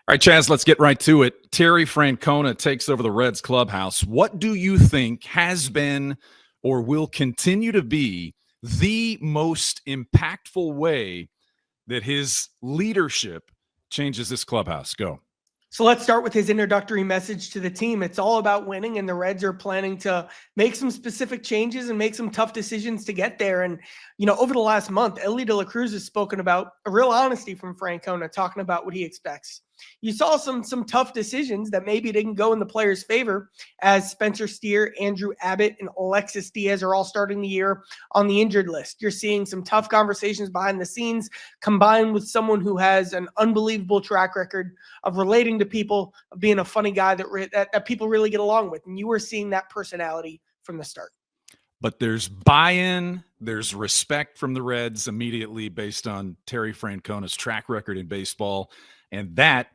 All right, Chaz, let's get right to it. Terry Francona takes over the Reds clubhouse. What do you think has been or will continue to be the most impactful way that his leadership changes this clubhouse? Go. So let's start with his introductory message to the team. It's all about winning, and the Reds are planning to make some specific changes and make some tough decisions to get there. And, over the last month, Ellie De La Cruz has spoken about a real honesty from Francona, talking about what he expects. You saw some tough decisions that maybe didn't go in the players' favor, as Spencer Steer, Andrew Abbott, and Alexis Diaz are all starting the year on the injured list. You're seeing some tough conversations behind the scenes, combined with someone who has an unbelievable track record of relating to people, of being a funny guy that people really get along with. And you were seeing that personality from the start. But there's buy-in, there's respect from the Reds immediately based on Terry Francona's track record in baseball. And that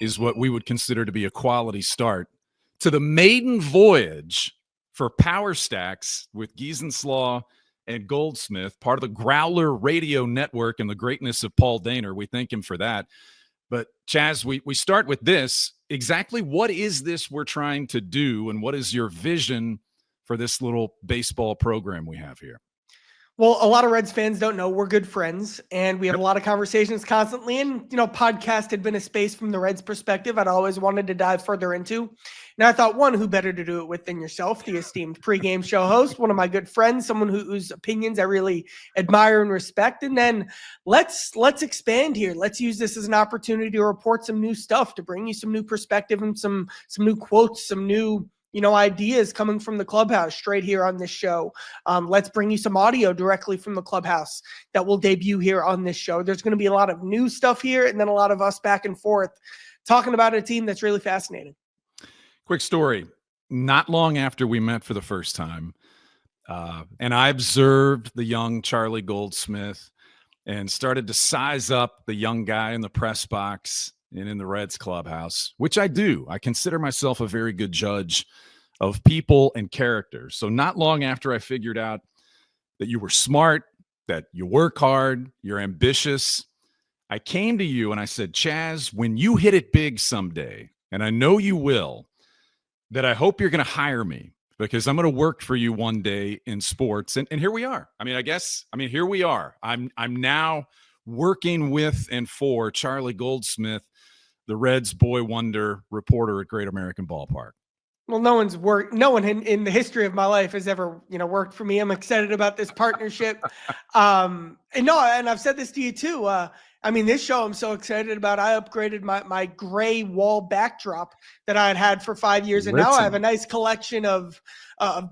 is what we would consider to be a quality start to the maiden voyage for Power Stacks with Giesenschlag and Goldsmith, part of the Growler Radio Network and the greatness of Paul Daner. We thank him for that. But, Chaz, we start with this. Exactly what is this we're trying to do, and what is your vision for this little baseball program we have here? Well, a lot of Reds fans don't know we're good friends, and we have a lot of conversations constantly. And, podcast had been a space from the Reds perspective I'd always wanted to dive further into. And I thought, one, who better to do it with than yourself, the esteemed pregame show host, one of my good friends, someone whose opinions I really admire and respect. And then let's expand here. Let's use this as an opportunity to report some new stuff, to bring you some new perspective and some new quotes, some new ideas coming from the clubhouse straight here on this show. Let's bring you some audio directly from the clubhouse that will debut here on this show. There's going to be a lot of new stuff here, and then a lot of us back and forth talking about a team that's really fascinating. Quick story. Not long after we met for the first time, and I observed the young Charlie Goldsmith and started to size up the young guy in the press box and in the Reds clubhouse, which I do. I consider myself a very good judge of people and characters. So not long after I figured out that you were smart, that you work hard, you're ambitious, I came to you and I said, Chaz, when you hit it big someday, and I know you will, that I hope you're going to hire me, because I'm going to work for you one day in sports. And here we are. Here we are. I'm now working with and for Charlie Goldsmith, the Reds boy wonder reporter at Great American Ballpark. Well, no one in the history of my life has ever, worked for me. I'm excited about this partnership. And I've said this to you too. This show I'm so excited about. I upgraded my gray wall backdrop that I had for 5 years. And now I have a nice collection of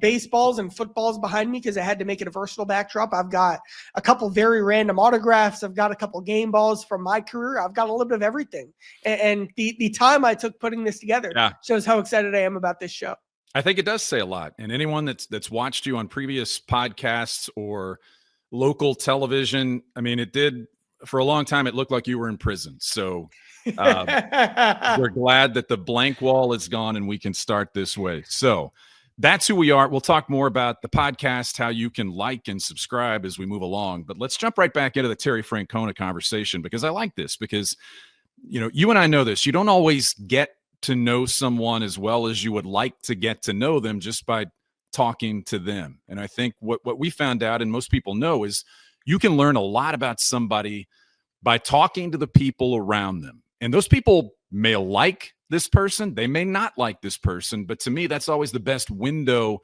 baseballs and footballs behind me because I had to make it a versatile backdrop. I've got a couple very random autographs. I've got a couple game balls from my career. I've got a little bit of everything. And the time I took putting this together shows how excited I am about this show. I think it does say a lot. And anyone that's watched you on previous podcasts or local television, it did. For a long time, it looked like you were in prison. So we're glad that the blank wall is gone and we can start this way. So that's who we are. We'll talk more about the podcast, how you can like and subscribe as we move along. But let's jump right back into the Terry Francona conversation, because I like this, because, you and I know this. You don't always get to know someone as well as you would like to get to know them just by talking to them. And I think what we found out, and most people know, is you can learn a lot about somebody by talking to the people around them. And those people may like this person, they may not like this person, but to me, that's always the best window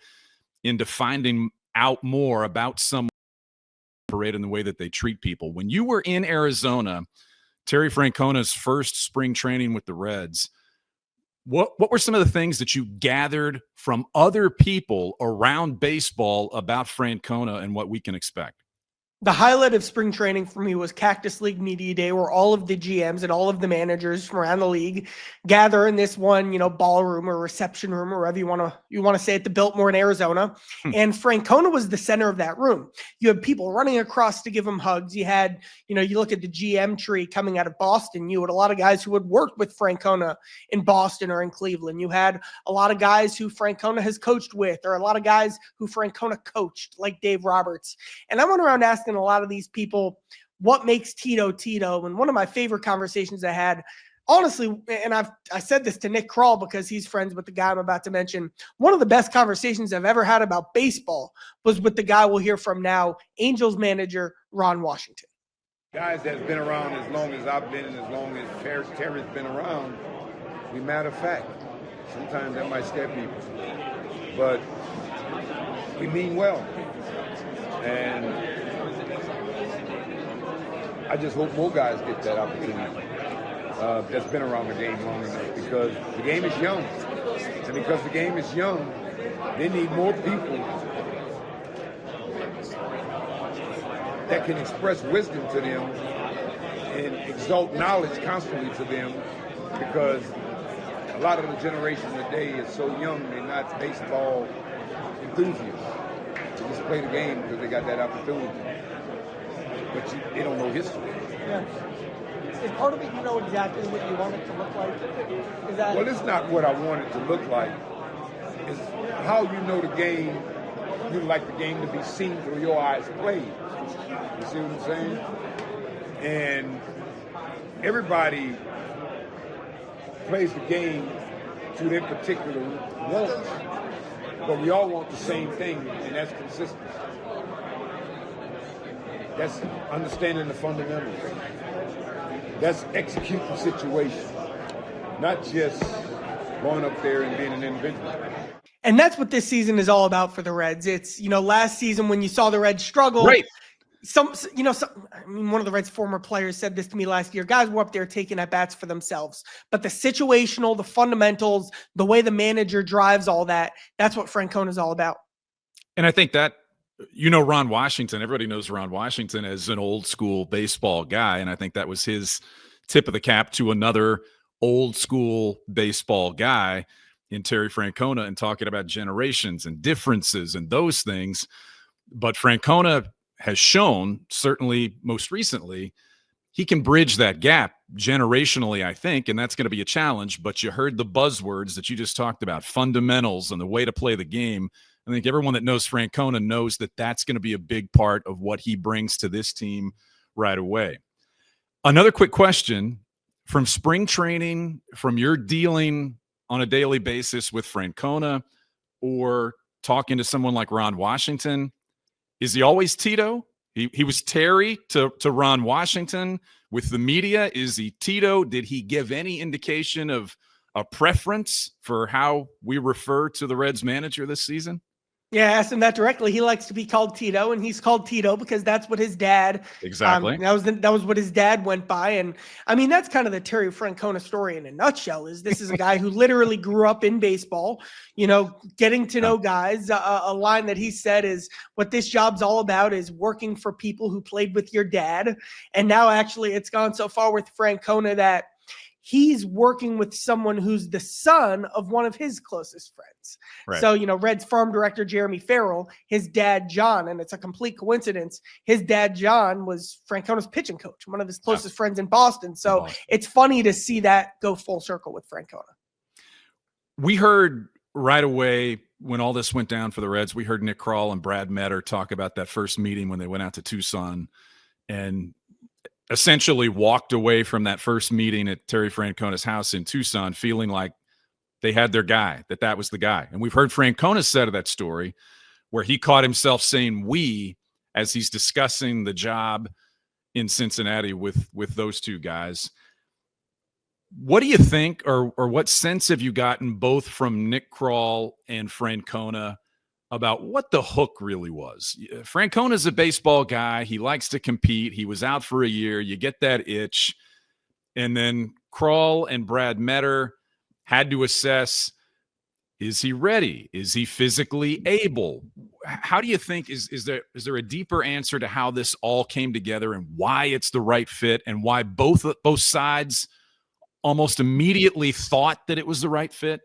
into finding out more about someone in the way that they treat people. When you were in Arizona, Terry Francona's first spring training with the Reds, what were some of the things that you gathered from other people around baseball about Francona and what we can expect? The highlight of spring training for me was Cactus League Media Day, where all of the GMs and all of the managers from around the league gather in this one, ballroom or reception room, or whatever you want to say it, the Biltmore in Arizona. And Francona was the center of that room. You had people running across to give him hugs. You had, you look at the GM tree coming out of Boston. You had a lot of guys who had worked with Francona in Boston or in Cleveland. You had a lot of guys who Francona has coached with, or a lot of guys who Francona coached, like Dave Roberts. And I went around asking a lot of these people what makes Tito Tito. And one of my favorite conversations I had, honestly, and I said this to Nick Kroll because he's friends with the guy I'm about to mention, one of the best conversations I've ever had about baseball was with the guy we'll hear from now, Angels manager Ron Washington. Guys that's been around as long as I've been and as long as Terry's been around, we matter of fact. Sometimes that might scare people, but we mean well. And I just hope more guys get that opportunity that's been around the game long enough, because the game is young. And because the game is young, they need more people that can express wisdom to them and exalt knowledge constantly to them, because a lot of the generation today is so young, they're not baseball enthusiasts. They just play the game because they got that opportunity. But they don't know history. Yeah. Is part of it you know exactly what you want it to look like? Is that... Well, it's not what I want it to look like. It's how you know the game. You like the game to be seen through your eyes played. You see what I'm saying? And everybody plays the game to their particular wants. But we all want the same thing, and that's consistency. That's understanding the fundamentals. That's executing the situation, not just going up there and being an individual. And that's what this season is all about for the Reds. It's, last season when you saw the Reds struggle, right. One of the Reds' former players said this to me last year. Guys were up there taking at bats for themselves, but the situational, the fundamentals, the way the manager drives all that, that's what Francona is all about. And I think that, Ron Washington, everybody knows Ron Washington as an old school baseball guy. And I think that was his tip of the cap to another old school baseball guy in Terry Francona, and talking about generations and differences and those things. But Francona has shown, certainly most recently, he can bridge that gap generationally, I think, and that's going to be a challenge. But you heard the buzzwords that you just talked about, fundamentals and the way to play the game. I think everyone that knows Francona knows that that's going to be a big part of what he brings to this team right away. Another quick question from spring training, from your dealing on a daily basis with Francona or talking to someone like Ron Washington, is he always Tito? He was Terry to Ron Washington with the media. Is he Tito? Did he give any indication of a preference for how we refer to the Reds manager this season? Yeah, I asked him that directly. He likes to be called Tito, and he's called Tito because that's what his dad. Exactly. That was what his dad went by, and I mean that's kind of the Terry Francona story in a nutshell. This is a guy who literally grew up in baseball, getting to know guys. A line that he said is, "What this job's all about is working for people who played with your dad." And now, actually, it's gone so far with Francona that he's working with someone who's the son of one of his closest friends. Right. So, Reds farm director Jeremy Farrell, his dad, John, and it's a complete coincidence, his dad, John, was Francona's pitching coach, one of his closest friends in Boston. So it's funny to see that go full circle with Francona. We heard right away when all this went down for the Reds, we heard Nick Kroll and Brad Metter talk about that first meeting when they went out to Tucson and essentially walked away from that first meeting at Terry Francona's house in Tucson feeling like they had their guy, that was the guy. And we've heard Francona's side of that story where he caught himself saying we as he's discussing the job in Cincinnati with those two guys. What do you think, or what sense have you gotten both from Nick Kroll and Francona about what the hook really was? Francona's a baseball guy. He likes to compete. He was out for a year. You get that itch. And then Kroll and Brad Metter had to assess, is he ready? Is he physically able? how do you think is there a deeper answer to how this all came together and why it's the right fit and why both sides almost immediately thought that it was the right fit?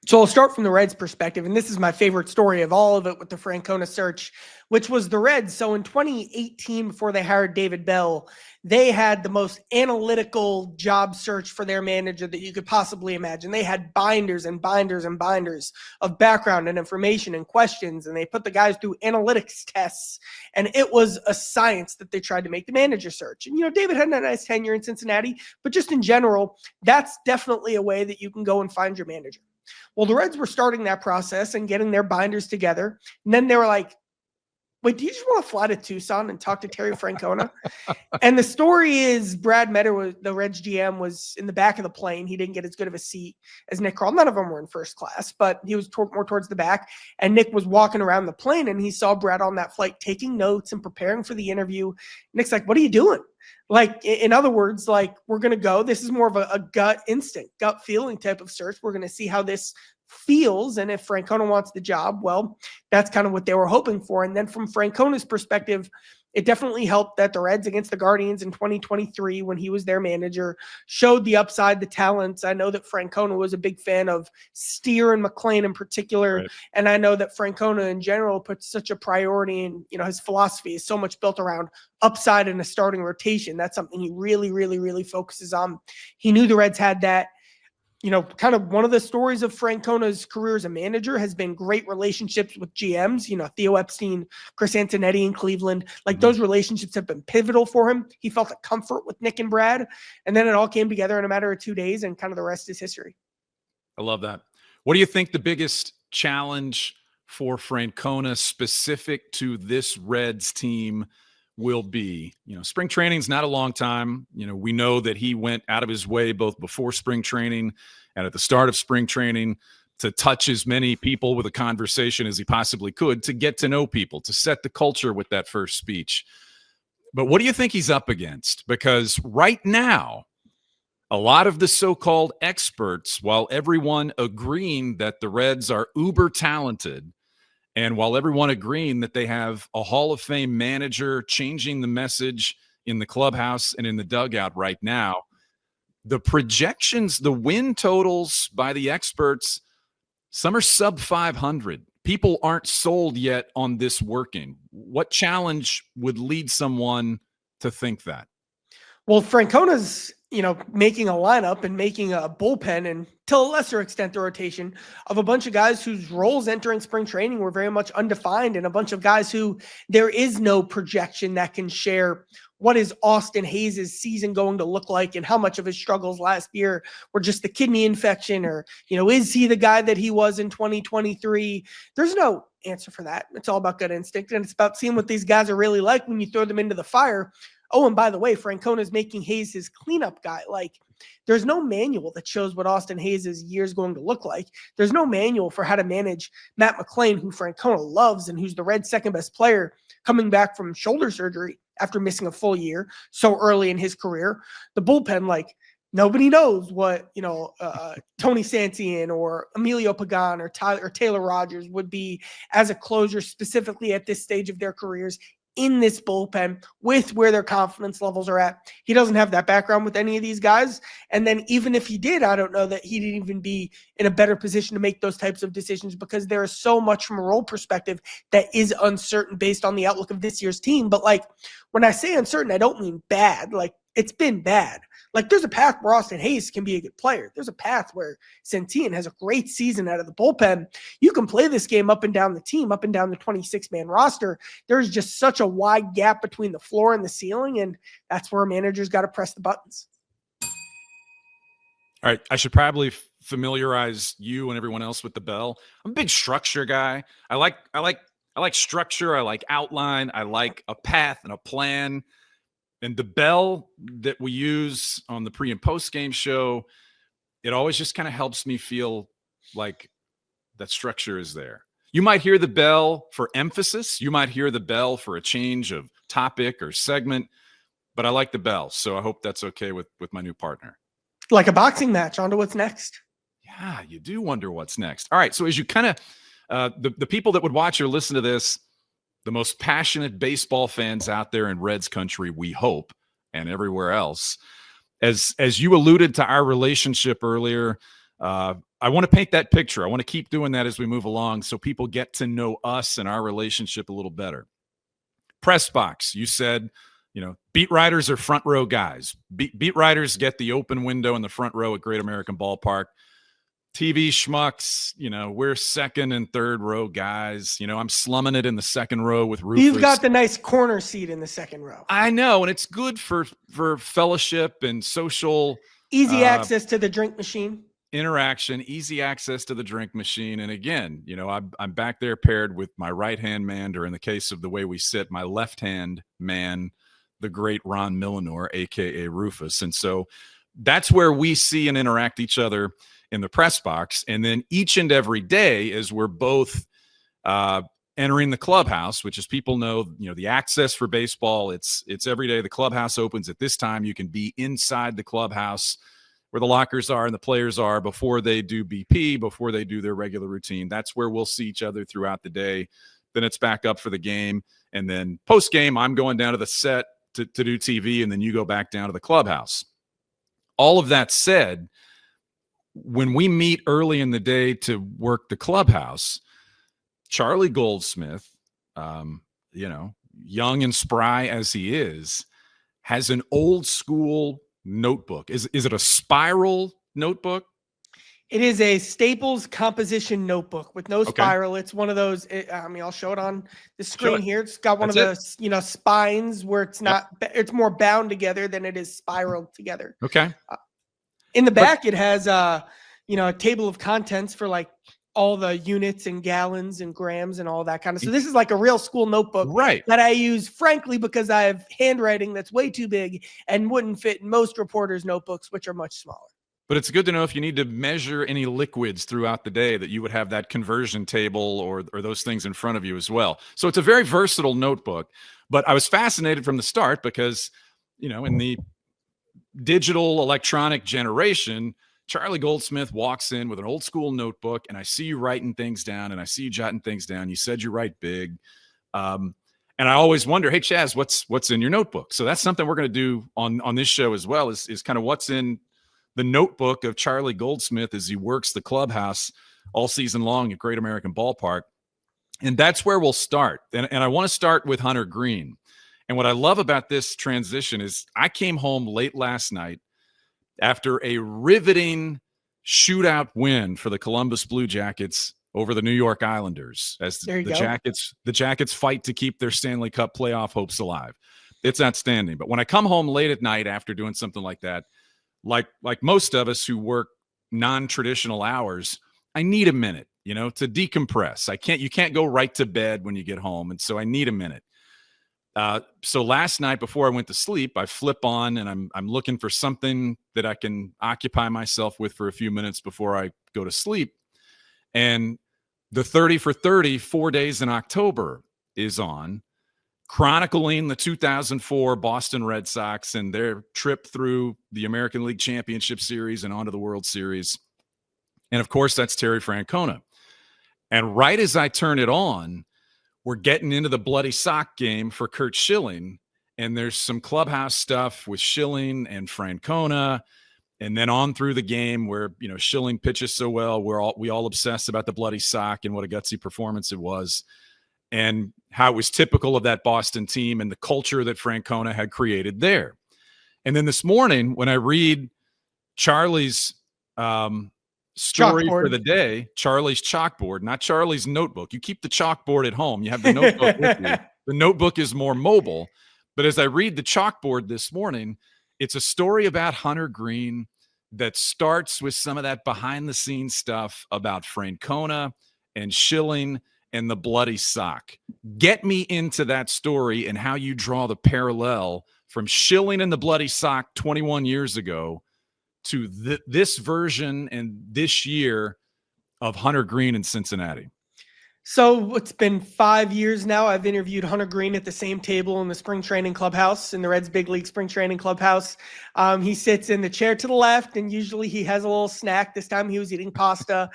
So I'll start from the Reds' perspective, and this is my favorite story of all of it with the Francona search, which was the Reds. So in 2018, before they hired David Bell, they had the most analytical job search for their manager that you could possibly imagine. They had binders and binders and binders of background and information and questions, and they put the guys through analytics tests, and it was a science that they tried to make the manager search. And, David had a nice tenure in Cincinnati, but just in general, that's definitely a way that you can go and find your manager. Well, the Reds were starting that process and getting their binders together. And then they were like, wait, do you just want to fly to Tucson and talk to Terry Francona? And the story is Brad Metter, the Reds GM, was in the back of the plane. He didn't get as good of a seat as Nick Krall. None of them were in first class, but he was more towards the back. And Nick was walking around the plane, and he saw Brad on that flight taking notes and preparing for the interview. Nick's like, what are you doing? Like, in other words, like, we're going to go. This is more of a gut instinct, gut feeling type of search. We're going to see how this feels. And if Francona wants the job, well, that's kind of what they were hoping for. And then from Francona's perspective, it definitely helped that the Reds against the Guardians in 2023, when he was their manager, showed the upside, the talents. I know that Francona was a big fan of Steer and McClain in particular. Right. And I know that Francona in general puts such a priority in, his philosophy is so much built around upside in a starting rotation. That's something he really, really, really focuses on. He knew the Reds had that. Kind of one of the stories of Francona's career as a manager has been great relationships with GMs, Theo Epstein, Chris Antonetti in Cleveland. Like, those relationships have been pivotal for him. He felt a comfort with Nick and Brad, and then it all came together in a matter of 2 days, and kind of the rest is history. I love that. What do you think the biggest challenge for Francona specific to this Reds team will be? Spring training's not a long time. We know that he went out of his way both before spring training and at the start of spring training to touch as many people with a conversation as he possibly could, to get to know people, to set the culture with that first speech. But what do you think he's up against? Because right now, a lot of the so-called experts, while everyone agreeing that the Reds are uber talented, and while everyone agreeing that they have a Hall of Fame manager changing the message in the clubhouse and in the dugout right now, the projections, the win totals by the experts, some are sub 500. People aren't sold yet on this working. What challenge would lead someone to think that? Well, Francona's, making a lineup and making a bullpen, and to a lesser extent, the rotation of a bunch of guys whose roles entering spring training were very much undefined, and a bunch of guys who there is no projection that can share what is Austin Hayes' season going to look like, and how much of his struggles last year were just the kidney infection, or, is he the guy that he was in 2023? There's no answer for that. It's all about gut instinct, and it's about seeing what these guys are really like when you throw them into the fire. Oh, and by the way, Francona is making Hayes his cleanup guy. Like, there's no manual that shows what Austin Hayes' year is going to look like. There's no manual for how to manage Matt McClain, who Francona loves and who's the Reds' second best player, coming back from shoulder surgery after missing a full year so early in his career. The bullpen, like, nobody knows what, Tony Santian or Emilio Pagan or Taylor Rogers would be as a closer, specifically at this stage of their careers in this bullpen with where their confidence levels are at. He doesn't have that background with any of these guys. And then even if he did, I don't know that he'd even be in a better position to make those types of decisions, because there is so much from a role perspective that is uncertain based on the outlook of this year's team. But like, when I say uncertain, I don't mean bad. Like, it's been bad. Like, there's a path where Austin Hayes can be a good player. There's a path where Santian has a great season out of the bullpen. You can play this game up and down the team, up and down the 26-man roster. There's just such a wide gap between the floor and the ceiling, and that's where a manager's got to press the buttons. All right, I should probably familiarize you and everyone else with the bell. I'm a big structure guy. I like structure. I like outline. I like a path and a plan. And the bell that we use on the pre and post game show, it always just kind of helps me feel like that structure is there. You might hear the bell for emphasis. You might hear the bell for a change of topic or segment, but I like the bell. So I hope that's okay with my new partner. Like a boxing match, on to what's next. Yeah, you do wonder what's next. All right. So as you kind of the people that would watch or listen to this, the most passionate baseball fans out there in Reds country, we hope, and everywhere else. As you alluded to our relationship earlier, I want to paint that picture. I want to keep doing that as we move along so people get to know us and our relationship a little better. Press box, you said, beat writers are front row guys. Beat writers get the open window in the front row at Great American Ballpark. TV schmucks, we're second and third row guys. I'm slumming it in the second row with Rufus. You've got the nice corner seat in the second row. I know, and it's good for fellowship and social. Easy access to the drink machine. Interaction, easy access to the drink machine. And again, I'm back there paired with my right-hand man, or in the case of the way we sit, my left-hand man, the great Ron Millinor, a.k.a. Rufus. And so that's where we see and interact each other in the press box. And then each and every day, as we're both entering the clubhouse, which, as people know, the access for baseball, it's every day. The clubhouse opens at this time. You can be inside the clubhouse where the lockers are and the players are before they do BP, before they do their regular routine. That's where we'll see each other throughout the day. Then it's back up for the game. And then post-game, I'm going down to the set to do TV, and then you go back down to the clubhouse. All of that said, when we meet early in the day to work the clubhouse, Charlie Goldsmith, young and spry as he is, has an old school notebook. Is it a spiral notebook? It is a Staples composition notebook with no spiral. Okay. It's one of those. I'll show it on the screen here. It's got one of those, spines where it's not. It's more bound together than it is spiraled together. Okay. In the back, it has a table of contents for like all the units and gallons and grams and all that kind of. So this is like a real school notebook, right? That I use, frankly, because I have handwriting that's way too big and wouldn't fit in most reporters' notebooks, which are much smaller. But it's good to know if you need to measure any liquids throughout the day that you would have that conversion table or those things in front of you as well. So it's a very versatile notebook. But I was fascinated from the start because, in the digital electronic generation, Charlie Goldsmith walks in with an old school notebook, and I see you writing things down, and I see you jotting things down. You said you write big. And I always wonder, hey, Chaz, what's in your notebook? So that's something we're going to do on this show as well, is kind of what's in the notebook of Charlie Goldsmith as he works the clubhouse all season long at Great American Ballpark. And that's where we'll start. And I want to start with Hunter Greene. And what I love about this transition is I came home late last night after a riveting shootout win for the Columbus Blue Jackets over the New York Islanders as the Jackets fight to keep their Stanley Cup playoff hopes alive. It's outstanding. But when I come home late at night after doing something like that, like most of us who work non-traditional hours, I need a minute, to decompress. You can't go right to bed when you get home. And so I need a minute. So last night before I went to sleep, I flip on and I'm looking for something that I can occupy myself with for a few minutes before I go to sleep. And the 30 for 30, 4 days in October is on, chronicling the 2004 Boston Red Sox and their trip through the American League Championship Series and onto the World Series. And of course, that's Terry Francona. And right as I turn it on, we're getting into the bloody sock game for Curt Schilling, and there's some clubhouse stuff with Schilling and Francona, and then on through the game where Schilling pitches so well, we all obsess about the bloody sock and what a gutsy performance it was, and how it was typical of that Boston team and the culture that Francona had created there. And then this morning, when I read Charlie's story chalkboard for the day, Charlie's chalkboard, not Charlie's notebook. You keep the chalkboard at home. You have the notebook with you. The notebook is more mobile. But as I read the chalkboard this morning, it's a story about Hunter Greene that starts with some of that behind-the-scenes stuff about Francona and Schilling and the bloody sock. Get me into that story and how you draw the parallel from Schilling and the bloody sock 21 years ago to this version and this year of Hunter Greene in Cincinnati. So it's been 5 years now. I've interviewed Hunter Greene at the same table in the spring training clubhouse, in the Reds big league spring training clubhouse. He sits in the chair to the left, and usually he has a little snack. This time he was eating pasta.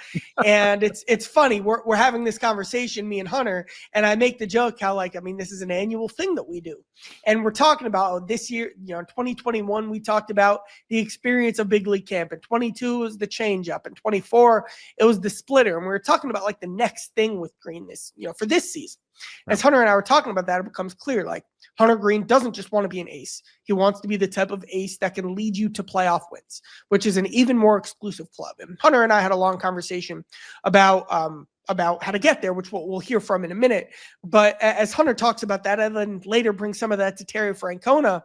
And it's funny. We're having this conversation, me and Hunter, and I make the joke how, like, I mean, this is an annual thing that we do. And we're talking about this year, in 2021, we talked about the experience of big league camp. In 22 was the change up. In 24, it was the splitter. And we were talking about like the next thing with Greene for this season. As Hunter and I were talking about that, it becomes clear, like, Hunter Greene doesn't just want to be an ace. He wants to be the type of ace that can lead you to playoff wins, which is an even more exclusive club. And Hunter and I had a long conversation about how to get there, which we'll hear from in a minute. But as Hunter talks about that, and then later brings some of that to Terry Francona.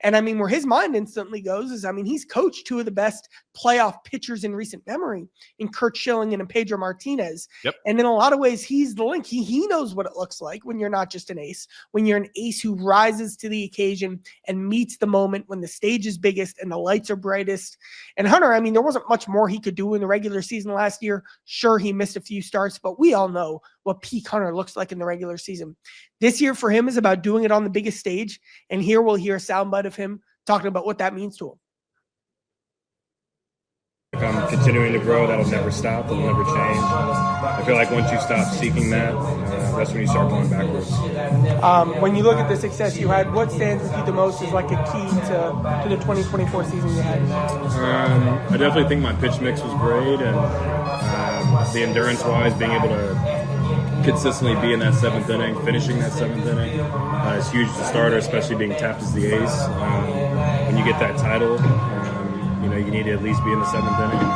And I mean, where his mind instantly goes is, I mean, he's coached two of the best playoff pitchers in recent memory in Curt Schilling and in Pedro Martinez. Yep. And in a lot of ways, he's the link. He knows what it looks like when you're not just an ace, when you're an ace who rises to the occasion and meets the moment when the stage is biggest and the lights are brightest. And Hunter, I mean, there wasn't much more he could do in the regular season last year. Sure, he missed a few starts, but we all know what peak Hunter looks like in the regular season. This year for him is about doing it on the biggest stage. And here we'll hear a soundbite of him talking about what that means to him. If I'm continuing to grow, that'll never stop, it'll never change. I feel like once you stop seeking that, that's when you start going backwards. When you look at the success you had, what stands with you the most as like a key to the 2024 season you had? I definitely think my pitch mix was great, and the endurance-wise, being able to consistently be in that seventh inning, finishing that seventh inning is huge as a starter, especially being tapped as the ace. When you get that title, you need to at least be in the seventh inning.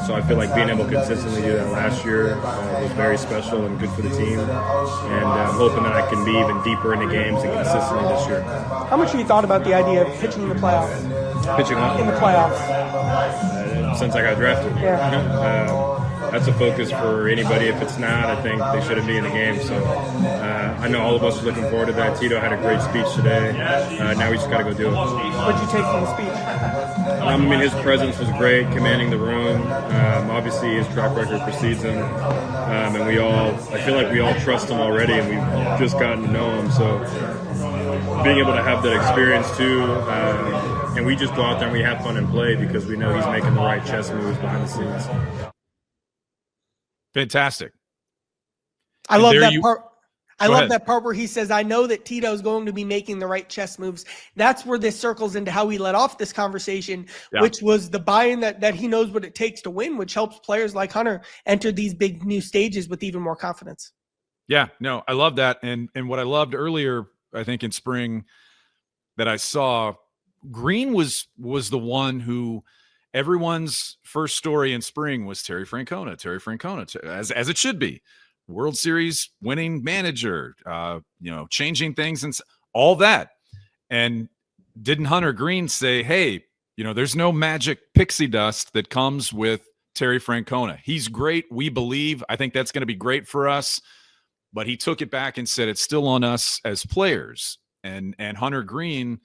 So I feel like being able to consistently do that last year was very special and good for the team. And I'm hoping that I can be even deeper into games and consistently this year. How much have you thought about the idea of pitching in the playoffs? Pitching what? In the playoffs. Since I got drafted. Yeah. That's a focus for anybody. If it's not, I think they shouldn't be in the game. So I know all of us are looking forward to that. Tito had a great speech today. Now we just got to go do it. What did you take from the speech? I mean, his presence was great, commanding the room. Obviously, his track record precedes him. And I feel like we all trust him already, and we've just gotten to know him. So being able to have that experience too, and we just go out there and we have fun and play because we know he's making the right chess moves behind the scenes. Fantastic. I love that part. I love that part where he says, I know that Tito's going to be making the right chess moves. That's where this circles into how we let off this conversation, which was the buy-in that he knows what it takes to win, which helps players like Hunter enter these big new stages with even more confidence. Yeah, no, I love that. And what I loved earlier, I think in spring that I saw, Greene was the one who everyone's first story in spring was Terry Francona, as it should be. World Series winning manager, changing things and all that. And didn't Hunter Greene say, hey, there's no magic pixie dust that comes with Terry Francona. He's great. We believe. I think that's going to be great for us. But he took it back and said, it's still on us as players. And Hunter Greene,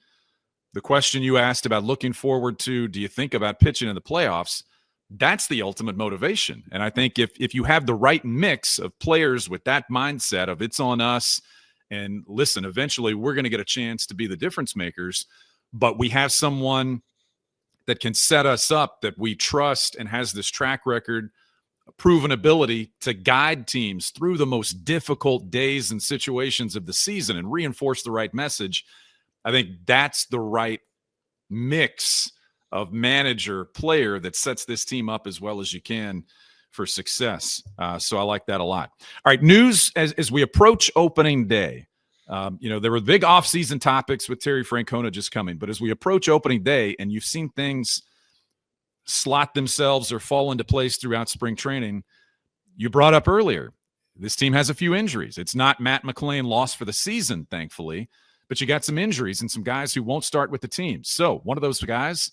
the question you asked about looking forward to, do you think about pitching in the playoffs? That's the ultimate motivation. And I think if you have the right mix of players with that mindset of it's on us, and listen, eventually we're going to get a chance to be the difference makers, but we have someone that can set us up that we trust and has this track record, proven ability to guide teams through the most difficult days and situations of the season and reinforce the right message. I think that's the right mix of manager player that sets this team up as well as you can for success. So I like that a lot. All right, news as we approach opening day. There were big offseason topics with Terry Francona just coming, but as we approach opening day and you've seen things slot themselves or fall into place throughout spring training, you brought up earlier, this team has a few injuries. It's not Matt McLain lost for the season, thankfully, but you got some injuries and some guys who won't start with the team. So one of those guys,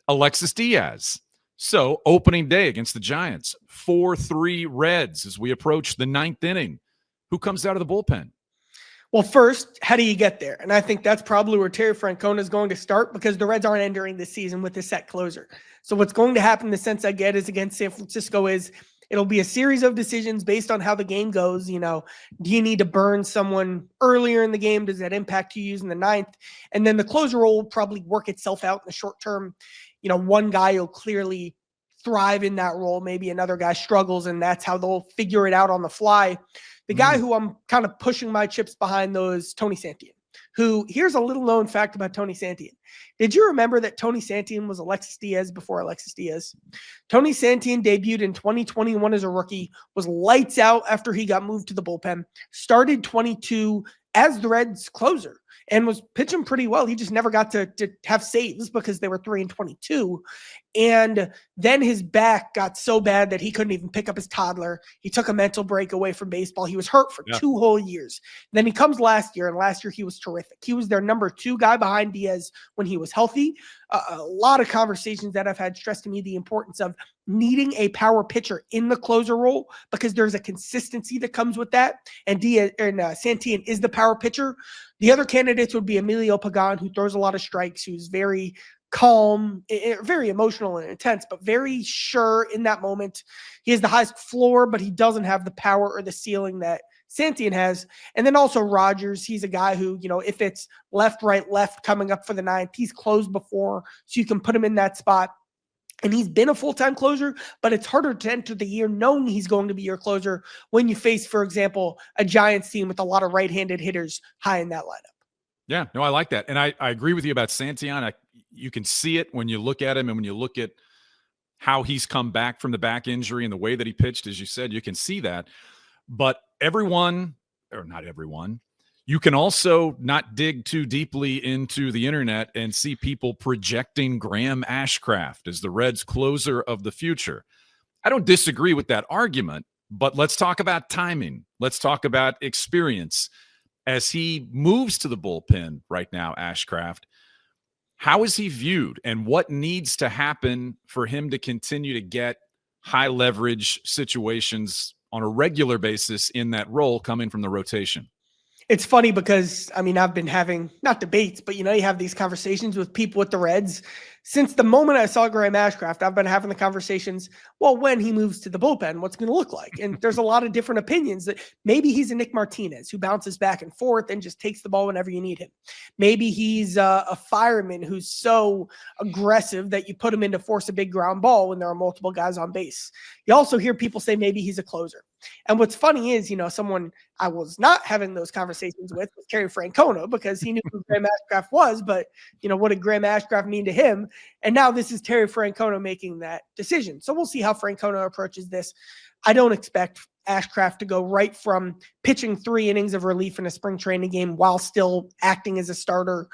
Alexis Diaz. So opening day against the Giants, 4-3 Reds as we approach the ninth inning. Who comes out of the bullpen? Well, first, how do you get there? And I think that's probably where Terry Francona is going to start because the Reds aren't entering this season with a set closer. So what's going to happen, the sense I get is against San Francisco is It'll be a series of decisions based on how the game goes. You know, do you need to burn someone earlier in the game? Does that impact you using the ninth? And then the closer role will probably work itself out in the short term. You know, one guy will clearly thrive in that role. Maybe another guy struggles, and that's how they'll figure it out on the fly. The guy who I'm kind of pushing my chips behind, though, is Tony Santian, who, here's a little known fact about Tony Santian. Did you remember that Tony Santian was Alexis Diaz before Alexis Diaz? Tony Santian debuted in 2021 as a rookie, was lights out after he got moved to the bullpen, started 22 as the Reds closer, and was pitching pretty well. He just never got to have saves because they were 3-22. And then his back got so bad that he couldn't even pick up his toddler. He took a mental break away from baseball. He was hurt for 2 whole years. Then he comes last year, and last year he was terrific. He was their number 2 guy behind Diaz when he was healthy. A lot of conversations that I've had stressed to me the importance of needing a power pitcher in the closer role, because there's a consistency that comes with that. And Diaz and Santian is the power pitcher. The other candidates would be Emilio Pagan, who throws a lot of strikes, who's very calm, very emotional and intense, but very sure in that moment. He has the highest floor, but he doesn't have the power or the ceiling that Santian has. And then also Rogers, he's a guy who, you know, if it's left, right, left coming up for the ninth, he's closed before, so you can put him in that spot. And he's been a full-time closer, but it's harder to enter the year knowing he's going to be your closer when you face, for example, a Giants team with a lot of right-handed hitters high in that lineup. Yeah, no, I like that. And I agree with you about Santian. You can see it when you look at him, and when you look at how he's come back from the back injury and the way that he pitched, as you said, you can see that. But everyone, or not everyone, you can also not dig too deeply into the internet and see people projecting Graham Ashcraft as the Reds' closer of the future. I don't disagree with that argument, but let's talk about timing. Let's talk about experience. As he moves to the bullpen right now, Ashcraft, how is he viewed, and what needs to happen for him to continue to get high leverage situations on a regular basis in that role coming from the rotation? It's funny because, I mean, I've been having, not debates, but, you know, you have these conversations with people with the Reds. Since the moment I saw Graham Ashcraft, I've been having the conversations, well, when he moves to the bullpen, what's going to look like? And there's a lot of different opinions that maybe he's a Nick Martinez who bounces back and forth and just takes the ball whenever you need him. Maybe he's a fireman who's so aggressive that you put him in to force a big ground ball when there are multiple guys on base. You also hear people say maybe he's a closer. And what's funny is, you know, someone I was not having those conversations with was Terry Francona, because he knew who Graham Ashcraft was, but, you know, what did Graham Ashcraft mean to him? And now this is Terry Francona making that decision. So we'll see how Francona approaches this. I don't expect Ashcraft to go right from pitching 3 innings of relief in a spring training game while still acting as a starter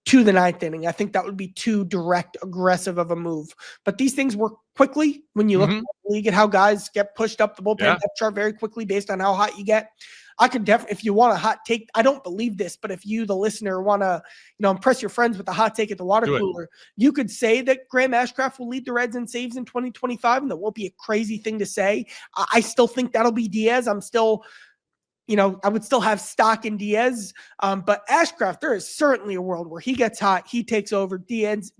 to the 9th inning. I think that would be too direct, aggressive of a move. But these things work quickly when you look at the league and how guys get pushed up the bullpen depth chart very quickly based on how hot you get. I could definitely, if you want a hot take, I don't believe this, but if you, the listener, want to, you know, impress your friends with a hot take at the water cooler, you could say that Graham Ashcraft will lead the Reds in saves in 2025, and that won't be a crazy thing to say. I still think that'll be Diaz. I'm still, you know, I would still have stock in Diaz, but Ashcraft, there is certainly a world where he gets hot, he takes over, Diaz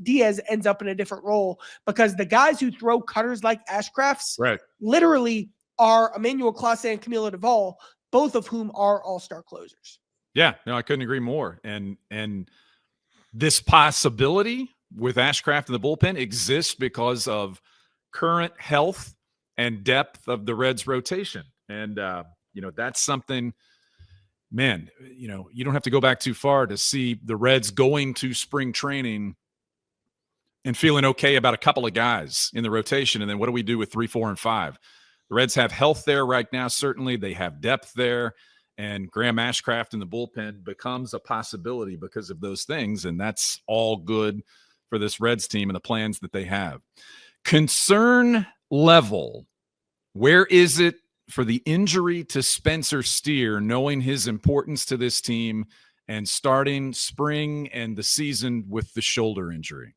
ends up in a different role, because the guys who throw cutters like Ashcraft's literally are Emmanuel Clase and Camilo Duvall, both of whom are all-star closers. Yeah, no, I couldn't agree more. And this possibility with Ashcraft in the bullpen exists because of current health and depth of the Reds rotation. And, you know, that's something, man, you know, you don't have to go back too far to see the Reds going to spring training and feeling okay about a couple of guys in the rotation. And then what do we do with 3, 4, and 5? The Reds have health there right now. Certainly they have depth there, and Graham Ashcraft in the bullpen becomes a possibility because of those things. And that's all good for this Reds team and the plans that they have. Concern level, where is it for the injury to Spencer Steer, knowing his importance to this team and starting spring and the season with the shoulder injury?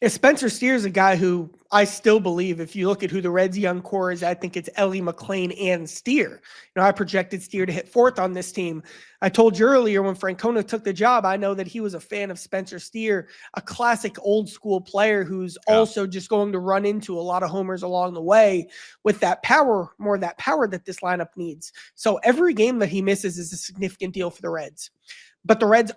Yeah, Spencer Steer's a guy who I still believe, if you look at who the Reds' young core is, I think it's Ellie, McLean, and Steer. I projected Steer to hit fourth on this team. I told you earlier when Francona took the job, I know that he was a fan of Spencer Steer, a classic old school player who's also just going to run into a lot of homers along the way with that power, more of that power that this lineup needs. So every game that he misses is a significant deal for the Reds. But the Reds,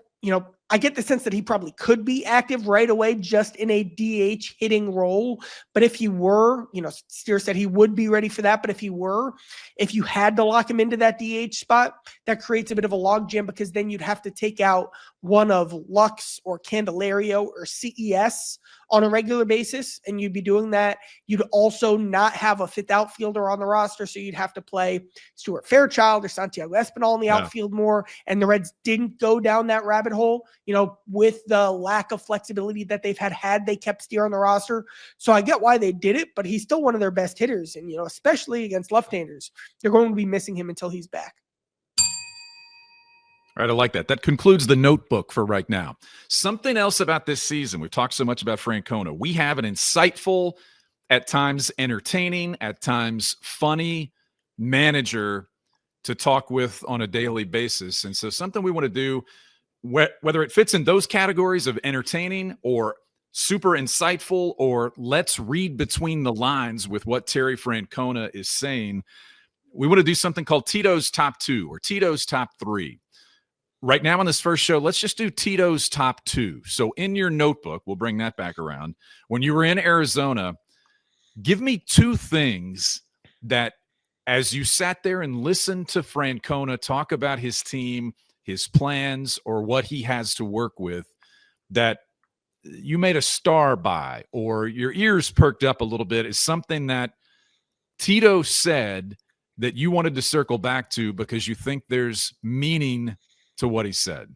I get the sense that he probably could be active right away just in a DH hitting role. But if he were, Steer said he would be ready for that. But if you had to lock him into that DH spot, that creates a bit of a logjam because then you'd have to take out one of Lux or Candelario or CES on a regular basis. And you'd be doing that. You'd also not have a fifth outfielder on the roster. So you'd have to play Stuart Fairchild or Santiago Espinal in the outfield more. And the Reds didn't go down that rabbit hole, with the lack of flexibility that they've had they kept Steer on the roster. So I get why they did it, but he's still one of their best hitters. And, especially against left-handers, they're going to be missing him until he's back. All right, I like that. That concludes the notebook for right now. Something else about this season. We've talked so much about Francona. We have an insightful, at times entertaining, at times funny manager to talk with on a daily basis. And so something we want to do, whether it fits in those categories of entertaining or super insightful or let's read between the lines with what Terry Francona is saying, we want to do something called Tito's Top 2 or Tito's Top 3. Right now on this first show, let's just do Tito's Top 2. So in your notebook, we'll bring that back around. When you were in Arizona, give me 2 things that as you sat there and listened to Francona talk about his team, his plans, or what he has to work with, that you made a star by or your ears perked up a little bit, is something that Tito said that you wanted to circle back to because you think there's meaning to what he said.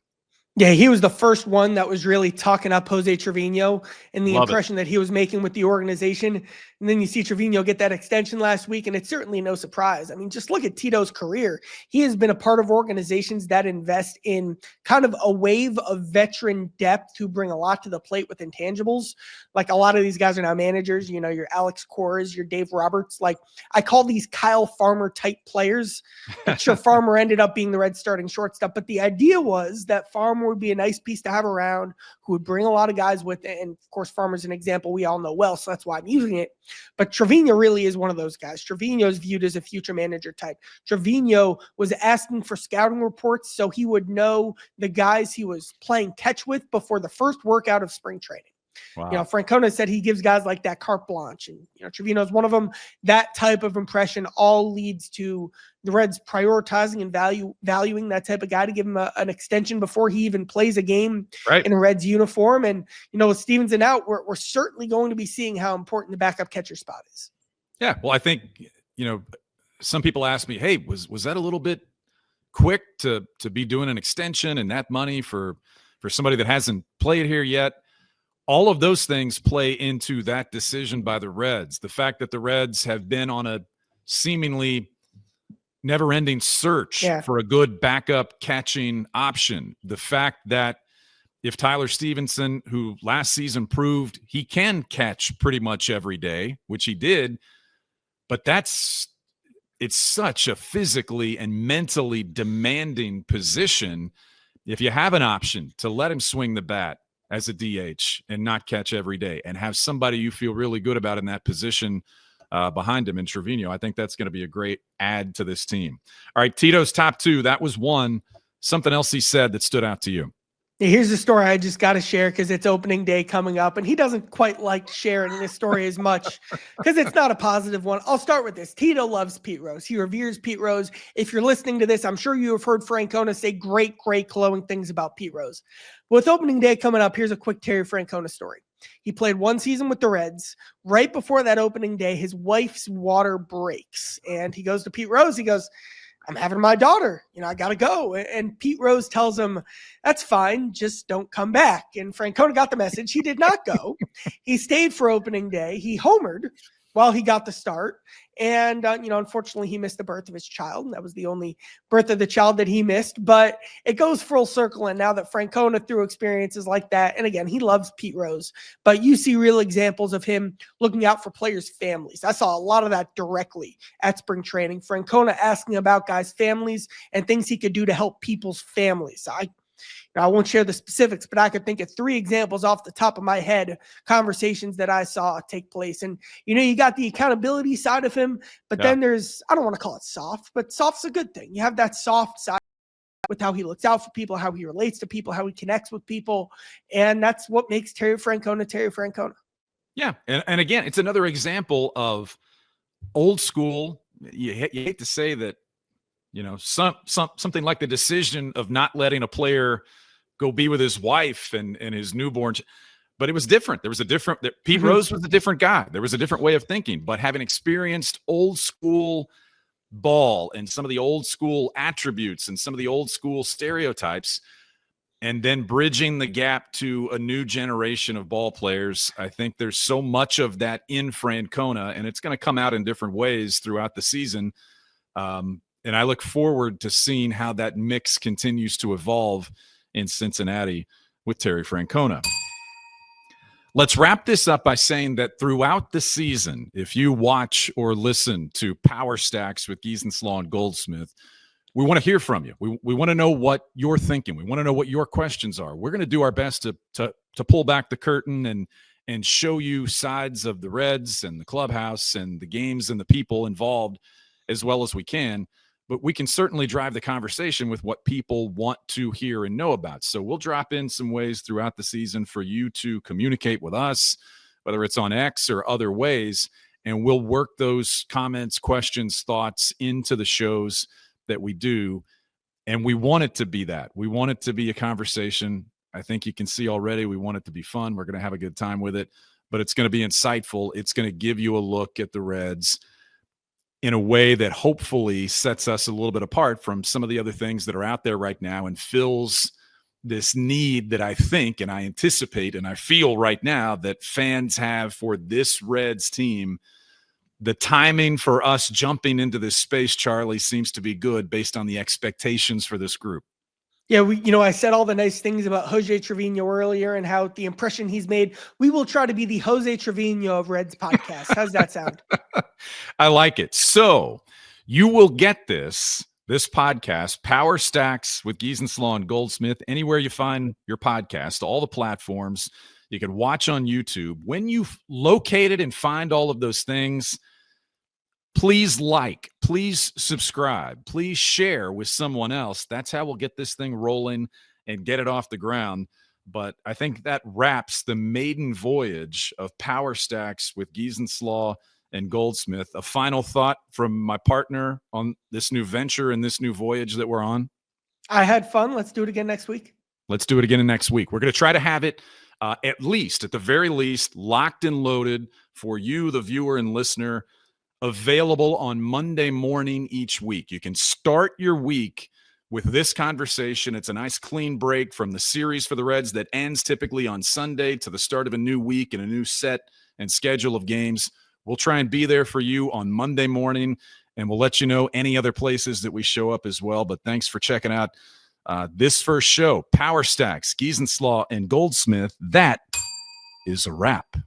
Yeah, he was the first one that was really talking up Jose Trevino and the impression that he was making with the organization. And then you see Trevino get that extension last week, and it's certainly no surprise. I mean, just look at Tito's career. He has been a part of organizations that invest in kind of a wave of veteran depth who bring a lot to the plate with intangibles. Like a lot of these guys are now managers, your Alex Cores, your Dave Roberts. Like I call these Kyle Farmer type players. Sure, Farmer ended up being the Reds starting shortstop, but the idea was that Farmer would be a nice piece to have around who would bring a lot of guys with it. And of course, Farmer's an example we all know well, so that's why I'm using it. But Trevino really is one of those guys. Trevino is viewed as a future manager type. Trevino was asking for scouting reports so he would know the guys he was playing catch with before the first workout of spring training. Wow. Francona said he gives guys like that carte blanche, and Trevino is one of them. That type of impression all leads to the Reds prioritizing and valuing that type of guy to give him an extension before he even plays a game in a Reds uniform. And with Stevenson out, we're certainly going to be seeing how important the backup catcher spot is. Yeah, well, I think some people ask me, hey, was that a little bit quick to be doing an extension and that money for somebody that hasn't played here yet? All of those things play into that decision by the Reds. The fact that the Reds have been on a seemingly never-ending search for a good backup catching option. The fact that if Tyler Stevenson, who last season proved he can catch pretty much every day, which he did, but it's such a physically and mentally demanding position. If you have an option to let him swing the bat as a DH and not catch every day and have somebody you feel really good about in that position behind him in Trevino, I think that's going to be a great add to this team. All right, Tito's Top 2, that was one. Something else he said that stood out to you. Here's a story I just got to share because it's opening day coming up, and he doesn't quite like sharing this story as much because it's not a positive one. I'll start with this. Tito loves Pete Rose. He reveres Pete Rose. If you're listening to this, I'm sure you have heard Francona say great, glowing things about Pete Rose. With opening day coming up, here's a quick Terry Francona story. He played one season with the Reds. Right before that opening day, his wife's water breaks, and he goes to Pete Rose. He goes, I'm having my daughter, I got to go. And Pete Rose tells him, that's fine, just don't come back. And Francona got the message. He did not go. He stayed for opening day. He homered, while he got the start. And, unfortunately, he missed the birth of his child. And that was the only birth of the child that he missed. But it goes full circle. And now that Francona through experiences like that, and again, he loves Pete Rose, but you see real examples of him looking out for players' families. I saw a lot of that directly at spring training. Francona asking about guys' families and things he could do to help people's families. I won't share the specifics, but I could think of 3 examples off the top of my head, conversations that I saw take place. And, you got the accountability side of him, but then there's, I don't want to call it soft, but soft's a good thing. You have that soft side with how he looks out for people, how he relates to people, how he connects with people. And that's what makes Terry Francona. Yeah. And again, it's another example of old school. You hate to say that, something like the decision of not letting a player go be with his wife and his newborn, but it was different. Pete Rose was a different guy. There was a different way of thinking, but having experienced old school ball and some of the old school attributes and some of the old school stereotypes, and then bridging the gap to a new generation of ball players, I think there's so much of that in Francona, and it's going to come out in different ways throughout the season. And I look forward to seeing how that mix continues to evolve in Cincinnati with Terry Francona. Let's wrap this up by saying that throughout the season, if you watch or listen to Power Stacks with Giesenschlag and Goldsmith, we want to hear from you. We want to know what you're thinking. We want to know what your questions are. We're going to do our best to pull back the curtain and show you sides of the Reds and the clubhouse and the games and the people involved as well as we can. But we can certainly drive the conversation with what people want to hear and know about. So we'll drop in some ways throughout the season for you to communicate with us, whether it's on X or other ways, and we'll work those comments, questions, thoughts into the shows that we do. And we want it to be that. We want it to be a conversation. I think you can see already we want it to be fun. We're going to have a good time with it, but it's going to be insightful. It's going to give you a look at the Reds in a way that hopefully sets us a little bit apart from some of the other things that are out there right now and fills this need that I think and I anticipate and I feel right now that fans have for this Reds team. The timing for us jumping into this space, Charlie, seems to be good based on the expectations for this group. Yeah, I said all the nice things about Jose Trevino earlier and how the impression he's made. We will try to be the Jose Trevino of Reds podcast. How's that sound? I like it. So you will get this podcast, Power Stacks with Giesenschlag and Goldsmith, anywhere you find your podcast, all the platforms. You can watch on YouTube. When you've located and find all of those things, please please subscribe, please share with someone else. That's how we'll get this thing rolling and get it off the ground. But I think that wraps the maiden voyage of Power Stacks with Giesenschlag and Goldsmith. A final thought from my partner on this new venture and this new voyage that we're on. I had fun. Let's do it again next week. Let's do it again next week. We're going to try to have it at the very least, locked and loaded for you, the viewer and listener, available on Monday morning each week. You can start your week with this conversation. It's a nice clean break from the series for the Reds that ends typically on Sunday to the start of a new week and a new set and schedule of games. We'll try and be there for you on Monday morning, and we'll let you know any other places that we show up as well. But thanks for checking out this first show, Power Stacks, Giesenschlag and Goldsmith. That is a wrap.